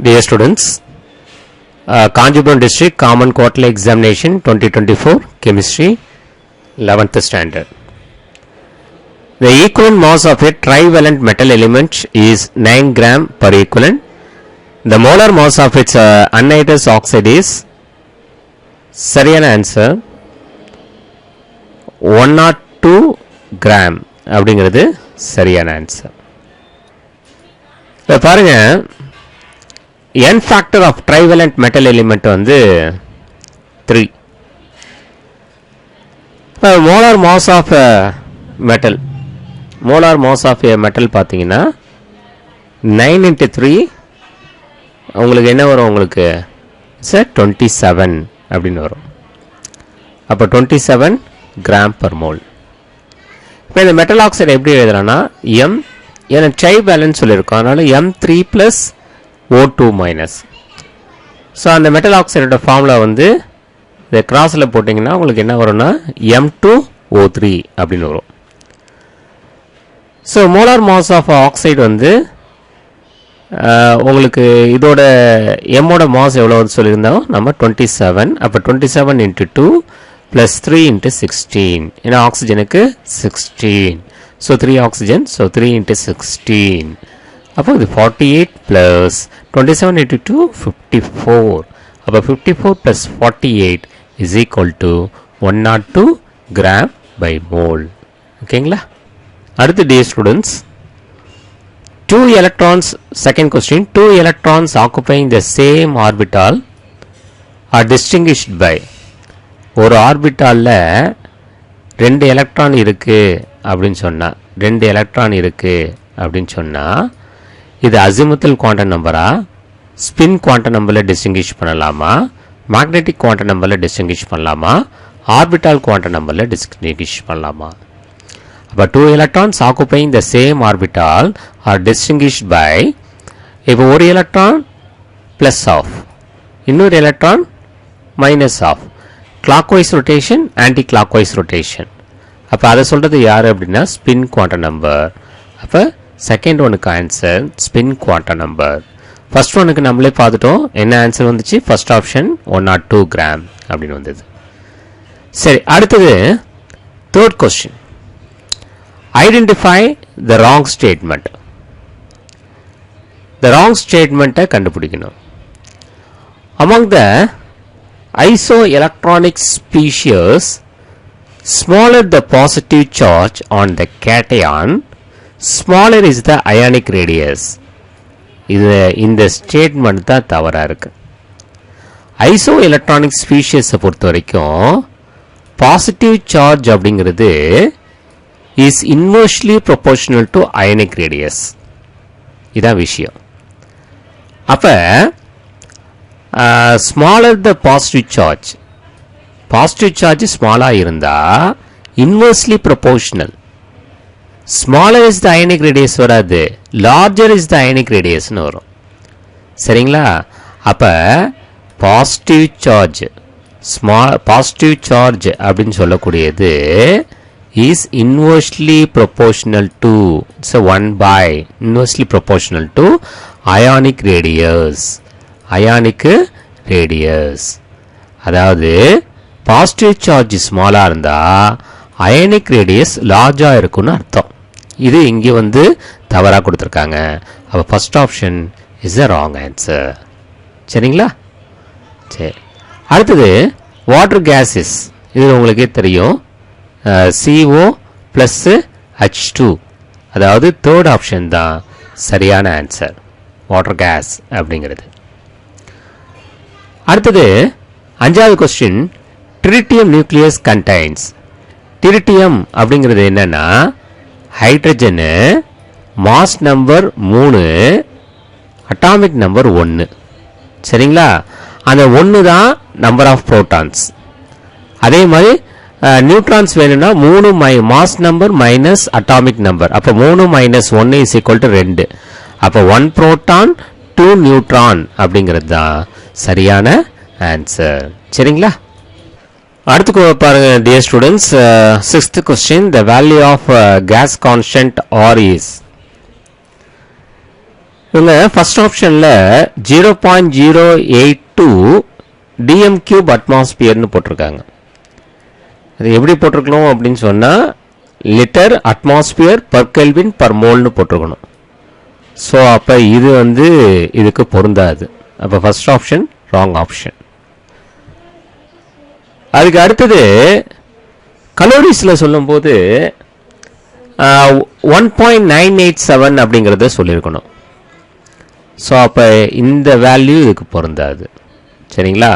Dear students, Kanjipuram District Common Quarterly Examination 2024 Chemistry 11th Standard. The equivalent mass of a trivalent metal element is 9 gram per equivalent. The molar mass of its anhydrous oxide is சரியான answer 102 gram அப்படிங்கிறது சரியான answer. இப்போ பாருங்க n factor of trivalent metal element வந்து 3. இப்போ molar mass of a metal பார்த்தீங்கன்னா 9 into 3 உங்களுக்கு என்ன வரும்? உங்களுக்கு 27 அப்படின்னு வரும். அப்போ 27 gram per mole. இப்போ இந்த மெட்டல் ஆக்சைடு எப்படி எழுதுறான்னா m ஏன்னா ட்ரை பேலன்ஸ் சொல்லியிருக்கோம், அதனால m3 + O2 மைனஸ். ஸோ அந்த மெட்டல் ஆக்சைடோட ஃபார்முலா வந்து இதை கிராஸில் போட்டிங்கன்னா உங்களுக்கு என்ன வரும்னா M2O3 அப்படின்னு வரும். So molar mass of oxide வந்து உங்களுக்கு இதோட எம்மோட மாஸ் எவ்வளோன்னு சொல்லியிருந்தோம் நம்ம 27. அப்போ 27 into 2 + 3 into 16. ஏன்னா ஆக்சிஜனுக்கு 16. So 3 oxygen, so 3 into 16. அப்போ இது 48 + 27 into 2 54. அப்போ 54 + 48 is equal to 102 gram by mole. ஓகேங்களா? அடுத்து dear students, 2 electrons, second question, 2 electrons occupying the same orbital are distinguished by, ஒரு ஆர்பிட்டாலில் 2 எலக்ட்ரான் இருக்கு அப்படின்னு சொன்னா, 2 எலக்ட்ரான் இருக்கு அப்படின்னு சொன்னா இது அசிமுத்தல் குவாண்டம் நம்பரா, ஸ்பின் குவாண்டம் நம்பரில் டிஸ்டிங்கிஷ் பண்ணலாமா, மேக்னெட்டிக் குவாண்டம் நம்பரில் டிஸ்டிங்கிஷ் பண்ணலாமா, ஆர்பிட்டால் குவாண்டம் நம்பரில் டிஸ்டிங்கிஷ் பண்ணலாமா? அப்போ 2 electrons occupying the same orbital are distinguished by, இப்போ ஒரு எலக்ட்ரான் ப்ளஸ் ஆஃப், இன்னொரு electron minus half, clockwise rotation anti clockwise rotation. அப்போ அதை சொல்கிறது யார் அப்படின்னா ஸ்பின் குவாண்டம் நம்பர். அப்போ செகண்ட் ஒனுக்கு answer spin quantum number. First ஒனுக்கு நம்மளே பார்த்துட்டோம், என்ன ஆன்சர் வந்துச்சு? ஃபர்ஸ்ட் ஆப்ஷன் 102 gram அப்படின்னு வந்தது. சரி, அடுத்தது third question, identify the wrong statement. The wrong ஸ்டேட்மெண்ட்டை கண்டுபிடிக்கணும். Among the isoelectronic species, smaller the positive charge on the cation, smaller is the ionic radius. இது இந்த ஸ்டேட்மெண்ட் தான் தவறா இருக்கு. ஐசோஎலக்ட்ரானிக் ஸ்பீஷியஸை பொறுத்த வரைக்கும் பாசிட்டிவ் சார்ஜ் அப்படிங்கிறது is inversely proportional to ionic radius. இதான் விஷயம். அப்ப ஸ்மாலர் த பாசிட்டிவ் சார்ஜ் ஸ்மாலாக இருந்தா inversely proportional. Smaller is the ionic radius வராது, லார்ஜர் இஸ் த அயனிக் ரேடியஸ்னு வரும். சரிங்களா? அப்போ பாசிட்டிவ் சார்ஜ் அப்படின்னு சொல்லக்கூடியது is inversely proportional to, it's 1/, inversely proportional to ionic radius. Ionic radius அதாவது பாசிட்டிவ் சார்ஜ் ஸ்மாலாக இருந்தால் ionic radius லார்ஜாக இருக்குன்னு அர்த்தம். இது இங்கே வந்து தவறாக கொடுத்துருக்காங்க. அப்போ first option is the wrong answer. சரிங்களா? சரி, அடுத்தது வாட்டர் கேஸஸ். இது உங்களுக்கே தெரியும், CO + H2, அதாவது தேர்ட் ஆப்ஷன் தான் சரியான ஆன்சர், வாட்டர் கேஸ் அப்படிங்கிறது. அடுத்தது அஞ்சாவது question, tritium nucleus contains. Tritium அப்படிங்கிறது என்னன்னா hydrogen, mass number 3, atomic number 1. சரிங்களா? அந்த 1 தான் நம்பர் ஆஃப் புரோட்டான்ஸ். அதே மாதிரி நியூட்ரான்ஸ் வேணும்னா 3 mass number minus atomic number. அப்போ 3 - 1 = 2. அப்போ 1 புரோட்டான் 2 நியூட்ரான் அப்படிங்கிறது தான் சரியான ஆன்சர். சரிங்களா? அடுத்து பாருங்க dear students, 6th question, the value of gas constant R is. இவங்க ஃபர்ஸ்ட் ஆப்ஷனில் 0.082 dm cube அட்மாஸ்பியர்னு போட்டிருக்காங்க. அது எப்படி போட்டிருக்கணும் அப்படின்னு சொன்னால் litre atmosphere per kelvin per மோல்னு போட்டிருக்கணும். ஸோ அப்போ இது வந்து இதுக்கு பொருந்தாது. அப்போ ஃபர்ஸ்ட் ஆப்ஷன் ராங் ஆப்ஷன். அதுக்கு அடுத்தது கலோரிஸில் சொல்லும்போது 1.987 அப்படிங்கிறத சொல்லியிருக்கணும். ஸோ அப்போ இந்த வேல்யூ இதுக்கு பொருந்தாது. சரிங்களா?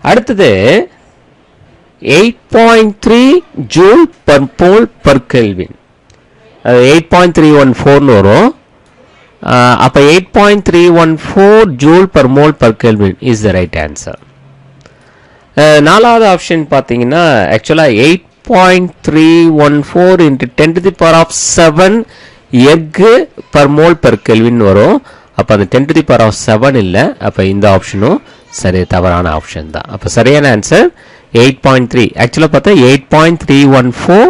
அடுத்தது 8.3 joule per mole per kelvin, அது 8.314 வரும். அப்போ 8.314 joule per mole per kelvin is the right answer. நாலாவது ஆப்ஷன் பார்த்தீங்கன்னா ஆக்சுவலாக 8.314 into 10 to the power of 7 egg per mole per kelvin வரும். அப்போ அது 10 to the power of 7 இல்லை. அப்போ இந்த ஆப்ஷனும் சரி தவறான ஆப்ஷன் தான். அப்போ சரியான ஆன்சர் 8.3. ஆக்சுவலாக பார்த்தா 8.314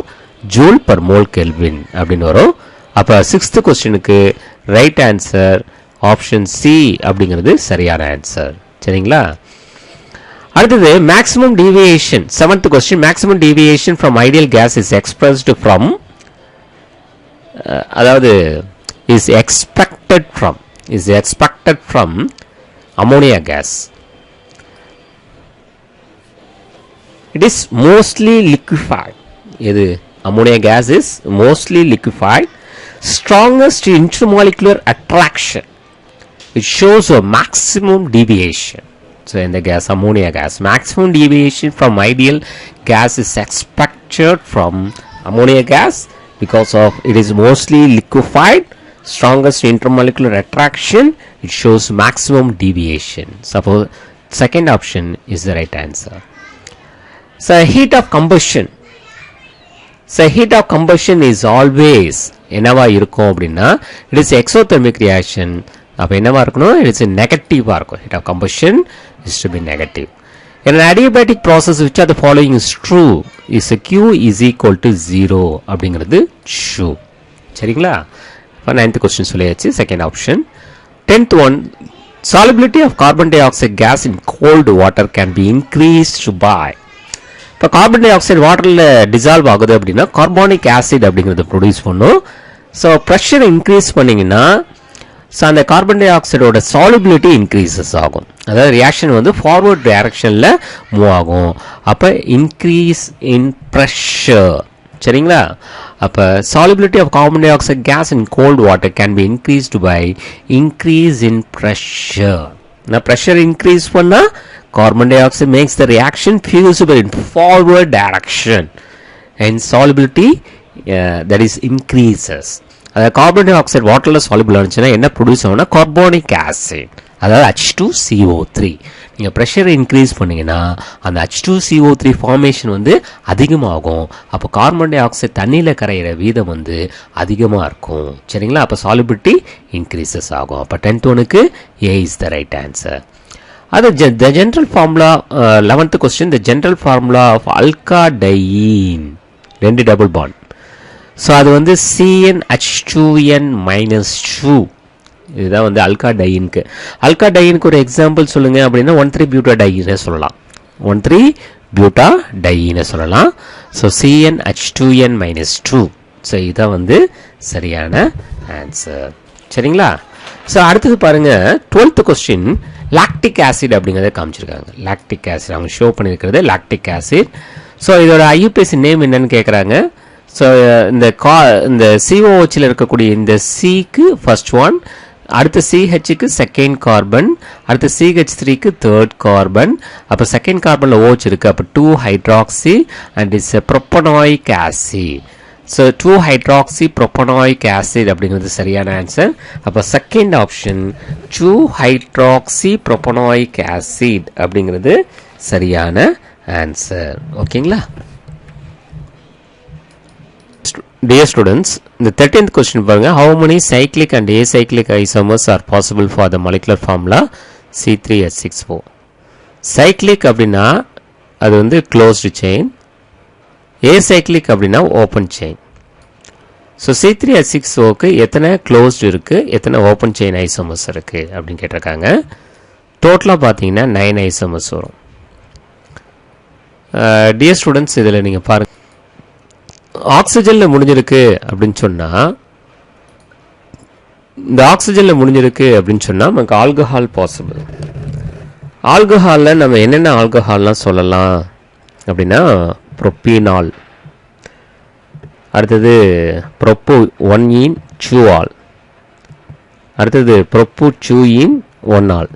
ஜூல் பர் மோல் கெல்வின் அப்படின்னு வரும். அப்போ 6th கொஸ்டினுக்கு ரைட் ஆன்சர் ஆப்ஷன் சி அப்படிங்கிறது சரியான ஆன்சர். சரிங்களா? அடுத்தது maximum deviation. 7th question, maximum deviation from ideal gas is expressed from, அதாவது is expected from ammonia gas. It is mostly liquefied. எது? Ammonia gas is mostly liquefied. Strongest intermolecular attraction. It shows a maximum deviation. So in the gas, ammonia gas, maximum deviation from ideal gas is expected from ammonia gas because of it is mostly liquefied. Strongest intermolecular attraction. It shows maximum deviation. Suppose second option is the right answer. So heat of combustion. So heat of combustion is always என்னவா இருக்கும் அப்படின்னா it is exothermic reaction. அப்போ என்னவா இருக்கணும்? it is நெகட்டிவாக இருக்கும். heat of combustion is to be negative. In an adiabatic process which are the following is true is Q is equal to 0 அப்படிங்கிறது true. சரிங்களா? இப்போ 9th கொஸ்டின் சொல்லியாச்சு. Second option. 10th one, solubility of carbon dioxide gas in cold water can be increased by. இப்போ carbon di oxide வாட்டரில் dissolve ஆகுது அப்படின்னா carbonic acid அப்படிங்கிறத produce பண்ணும். ஸோ ப்ரெஷரை இன்க்ரீஸ் பண்ணிங்கன்னா ஸோ அந்த கார்பன் டை ஆக்சைடோட சாலிபிலிட்டி இன்க்ரீசஸ் ஆகும். அதாவது ரியாக்ஷன் வந்து ஃபார்வர்ட் டைரக்ஷனில் மூவ் ஆகும். அப்போ இன்க்ரீஸ் இன் ப்ரெஷர். சரிங்களா? அப்போ solubility of carbon dioxide gas in cold water can be increased by increase in pressure. நான் ப்ரெஷர் இன்க்ரீஸ் பண்ணால் carbon dioxide makes the reaction fusible in forward direction and solubility that is increases. அதாவது carbon di oxide வாட்டரில் soluble ஆனிச்சுன்னா என்ன produce ஆகும்னா carbonic acid, அதாவது H2CO3. நீங்கள் ப்ரெஷரை increase பண்ணிங்கன்னா அந்த H2CO3 ஃபார்மேஷன் வந்து அதிகமாகும். அப்போ கார்பன் டை ஆக்சைடு தண்ணியில் கரையிற வீதம் வந்து அதிகமாக இருக்கும். சரிங்களா? அப்போ சாலிபிலிட்டி இன்க்ரீசஸ் ஆகும். அப்போ 10th ஒனுக்கு A is the right answer. அது the general formula 11th question, the general formula of alkadine, ரெண்டு டபுள் பாண்ட். ஸோ அது வந்து CnH2n-2. இதுதான் வந்து அல்காடைனுக்கு. அல்காடைனுக்கு ஒரு எக்ஸாம்பிள் சொல்லுங்க அப்படின்னா 1,3-butadiene சொல்லலாம். 1,3-butadiene சொல்லலாம். So CnH2n-2. ஸோ இதுதான் வந்து சரியான ஆன்சர். சரிங்களா? ஸோ அடுத்தது பாருங்க 12th கொஸ்டின், லாக்டிக் ஆசிட் அப்படிங்கிறத காமிச்சிருக்காங்க. லாக்டிக் ஆசிட் அவங்க ஷோ பண்ணியிருக்கிறது லாக்டிக் ஆசிட். ஸோ இதோட IUPAC நேம் என்னன்னு கேட்குறாங்க. ஸோ இந்த COOHல இருக்கக்கூடிய இந்த சிக்கு ஃபர்ஸ்ட் ஒன், அடுத்த CHக்கு செகண்ட் கார்பன், அடுத்த CH3க்கு தேர்ட் கார்பன். அப்போ செகண்ட் கார்பனில் OH இருக்குது. அப்போ 2-hydroxy and it's propanoic acid. So 2-hydroxypropanoic acid அப்படிங்கிறது சரியான ஆன்சர். அப்போ செகண்ட் ஆப்ஷன் 2-hydroxypropanoic acid அப்படிங்கிறது சரியான ஆன்சர். ஓகேங்களா? டியர் ஸ்டூடெண்ட்ஸ், இந்த 13th கொஸ்டின் பாருங்க. How many cyclic and acyclic isomers are possible for the molecular formula C3H64? cyclic அப்படின்னா அது வந்து closed chain, acyclic அப்படின்னா ஓப்பன் செயின். ஸோ C3H6Oக்கு எத்தனை க்ளோஸ்டு இருக்குது, எத்தனை ஓப்பன் செயின் ஐசோமர்ஸ் இருக்குது அப்படின்னு கேட்டிருக்காங்க. டோட்டலாக பார்த்தீங்கன்னா 9 ஐசோமர்ஸ் வரும். டியர் ஸ்டூடெண்ட்ஸ், இதில் நீங்கள் பாருங்கள், ஆக்சிஜனில் முடிஞ்சிருக்கு அப்படின்னு சொன்னால், இந்த ஆக்சிஜனில் முடிஞ்சிருக்கு அப்படின்னு சொன்னால் நமக்கு ஆல்கஹால் பாசிபிள். ஆல்கஹாலில் நம்ம என்னென்ன ஆல்கஹால்லாம் சொல்லலாம் அப்படின்னா, ப்ரோப்பீனால், அடுத்தது ப்ரோப்போ 1-ஈன் சூஆல், அடுத்தது ப்ரோப்போ 2-ஈன் 1-ஆல்.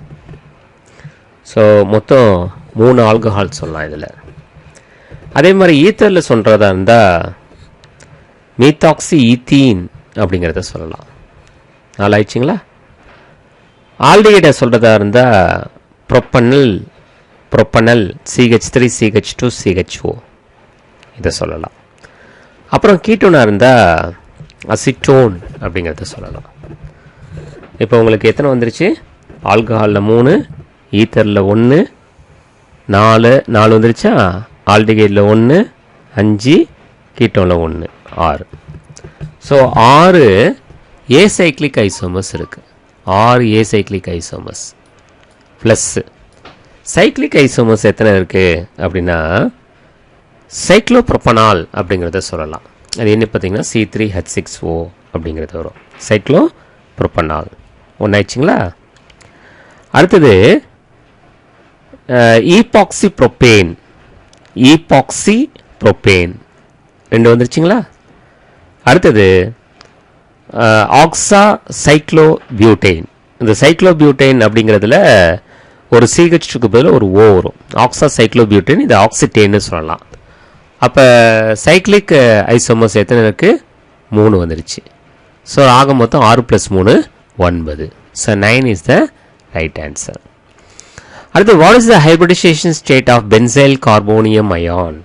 ஸோ மொத்தம் 3 ஆல்கஹால் சொல்லலாம் இதில். அதே மாதிரி ஈத்தரில் சொல்கிறதா இருந்தால் மீத்தாக்சி ஈத்தீன் அப்படிங்கிறத சொல்லலாம். நாலு ஆயிடுச்சிங்களா? ஆல்டிஹைடை சொல்கிறதா இருந்தால் ப்ரோப்பனல் CH3 CH2 CHO இதை சொல்லலாம். அப்புறம் கீட்டோனாக இருந்தால் அசிட்டோன் அப்படிங்கிறத சொல்லலாம். இப்போ உங்களுக்கு எத்தனை வந்துருச்சு? ஆல்கஹாலில் 3, ஈத்தரில் 1, 4 வந்துருச்சா? ஆல்டிஹைடில் 1, 5, கீட்டோனில் 1, 6. ஸோ 6 ஏசைக்ளிக் ஐசோமர்ஸ் இருக்குது. 6 ஏசைக்ளிக் ஐசோமர்ஸ் ப்ளஸ் சைக்ளிக் ஐசோமர்ஸ் எத்தனை இருக்குது அப்படின்னா, சைக்ளோப்ரோபனால் அப்படிங்கிறத சொல்லலாம். அது என்ன பார்த்தீங்கன்னா C3H6O அப்படிங்கிறது வரும். சைக்ளோப்ரோபனால் ஒன்றாயிடுச்சிங்களா? அடுத்தது ஈபாக்சி ப்ரோப்பேன் 2 வந்துருச்சுங்களா? அடுத்தது ஆக்சா சைக்ளோபியூட்டைன். இந்த சைக்ளோபியூட்டைன் அப்படிங்கிறதுல ஒரு CH2க்கு பதில் ஒரு O வரும். ஆக்சா சைக்ளோபியூட்டைன், இது ஆக்சிடேன்னு சொல்லலாம். அப்போ சைக்ளிக் ஐசோமர்ஸ் எத்தனை இருக்குது? 3 வந்துருச்சு. ஸோ ஆக மொத்தம் 6 + 3 9. So 9 is the right answer. அடுத்து, what is the hybridization state of benzyl carbonium ion?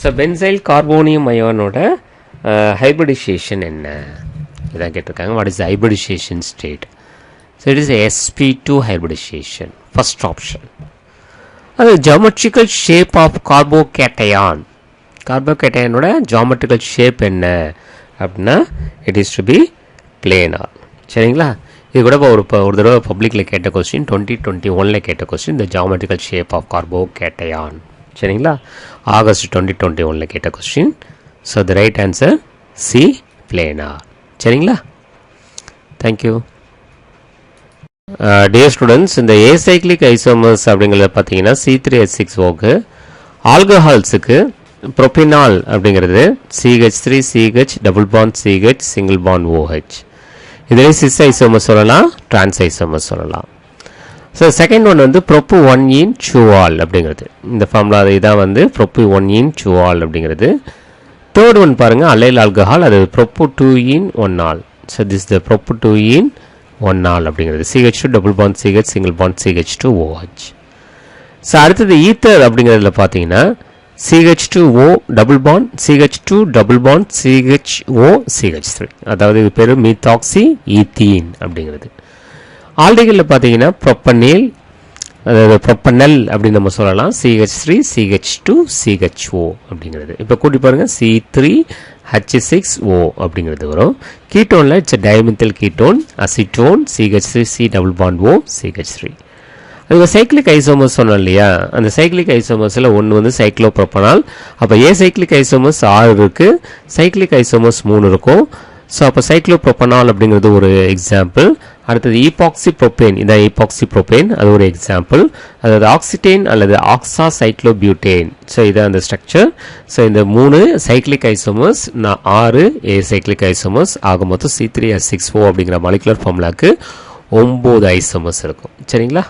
So benzyl carbonium அயானோட ஹைபிரிடைசேஷன் என்ன இதான் கேட்டிருக்காங்க. What is the hybridization state? So it is sp2 hybridization, first option. அது geometrical shape of carbocation. கார்போகேட்டையானோட geometrical shape என்ன அப்படின்னா, it is to be planar. சரிங்களா? இது கூட ஒரு தடவை பப்ளிக்கில் கேட்ட கொஸ்டின், 2021 கேட்ட கொஸ்டின், இந்த ஜியோமெட்ரிக்கல் ஷேப் ஆஃப் கார்போகேட்டையான். சரிங்களா? ஆகஸ்ட் 2021 கேட்ட question. So the right answer C, planar. சரிங்களா? தேங்க்யூ. டியர் ஸ்டூடெண்ட்ஸ், இந்த ஏசைக்ளிக் ஐசோமர்ஸ் அப்படிங்கிறத பார்த்தீங்கன்னா C3H6Oக்கு, ஆல்கஹால்ஸுக்கு ப்ரோபினால் அப்படிங்கிறது CH3 CH double bond CH single bond OH. இதிலே சிஸ் ஐசோமர்ஸ் சொல்லலாம், டிரான்ஸ் ஐசோமர்ஸ் சொல்லலாம். ஸோ செகண்ட் ஒன் வந்து ப்ரோப்போ 1-ஈன் சூஆல் அப்படிங்கிறது. இந்த ஃபார்முலா இதான் வந்து ப்ரோப்போ 1-ஈன் சூஆல் அப்படிங்கிறது. தேர்ட் ஒன் பாருங்கள், அல்லைல் ஆல்கஹால், அது ப்ரோப்போ 2-ஈன் 1-ஆல். ஸோ திஸ் த ப்ரோப்போ 2-ஈன் 1-ஆல் அப்படிங்கிறது. CH2 double bond CH single bond CH2 OH. So அடுத்தது ஈத்தர் அப்படிங்கிறதுல பார்த்தீங்கன்னா CH2O double bond CH2 double bond CHO CH3, அதாவது இது பேர் மீத்தாக்சி ஈத்தீன் அப்படிங்கிறது. ஆல்டிஹைடில் பார்த்தீங்கன்னா ப்ரோப்பனேல், அதாவது ப்ரோப்பனல் அப்படின்னு நம்ம சொல்லலாம், CH3 CH2 CHO அப்படிங்கிறது. இப்போ கூட்டி பாருங்கள், C3H6O அப்படிங்கிறது வரும். கீட்டோனில் it's dimethyl ketone, acetone, CH3 C double bond O CH3. அது சைக்ளிக் ஐசோமர்ஸ் சொன்னோம் இல்லையா? அந்த சைக்ளிக் ஐசோமர்ஸில் ஒன்று வந்து சைக்ளோப்ரோபனால். அப்போ சைக்ளிக் ஐசோமர்ஸ் 6 இருக்குது, சைக்ளிக் ஐசோமர்ஸ் 3 இருக்கும். ஸோ அப்போ சைக்ளோப்ரோபனால் அப்படிங்கிறது ஒரு எக்ஸாம்பிள். அடுத்தது ஈபாக்சி ப்ரோப்பேன், இதான் ஈபாக்சி ப்ரோப்பேன், அது ஒரு எக்ஸாம்பிள். அதாவது ஆக்சிடேன் அல்லது ஆக்சா சைக்ளோபியூட்டேன். ஸோ இதான் அந்த ஸ்ட்ரக்சர். ஸோ இந்த 3 சைக்ளிக் ஐசோமர்ஸ், 6 சைக்ளிக் ஐசோமர்ஸ், ஆக மொத்தம் C3H6O அப்படிங்கிற மாலிகுலர் ஃபார்முலாக்கு 9 ஐசோமர்ஸ் இருக்கும். சரிங்களா?